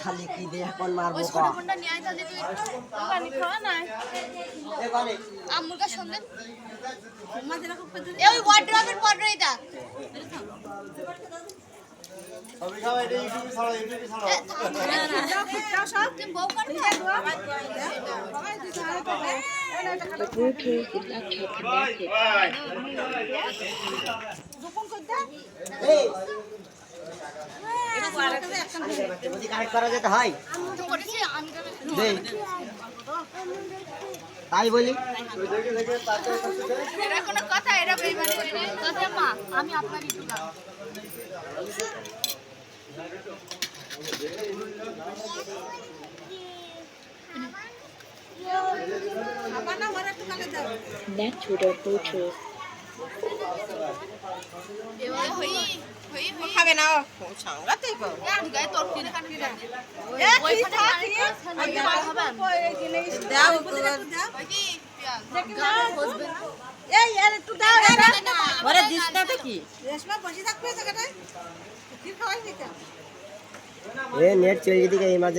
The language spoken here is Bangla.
তাহলে কি দিয়ে এখন মারবো আম্মুর সঙ্গে এই ওয়ার্ড্রবের পরে এটা সবই খাও এটা ইউটিউবে ছাড়ো ইউটিউবে ছাড়ো না সব তুমি বউ করবে The Bluetooth is not connected. যখন করতে এই যদি কানেক্ট করা যেতে হয় আমি তো করেছি আমি দেই তাই বলি এরা কোনো কথা এরা বেইমানি কথা মা আমি আপনার YouTube Connect to the Bluetooth. খাবে না সংগাতে গো দাও এই আরে একটু দাও ওরে দিস না কি রেশমা বসে থাকবে জায়গাটায় কি খাওয়াই দিতে এ নেট চলে দিকে ইমার্জেন্সি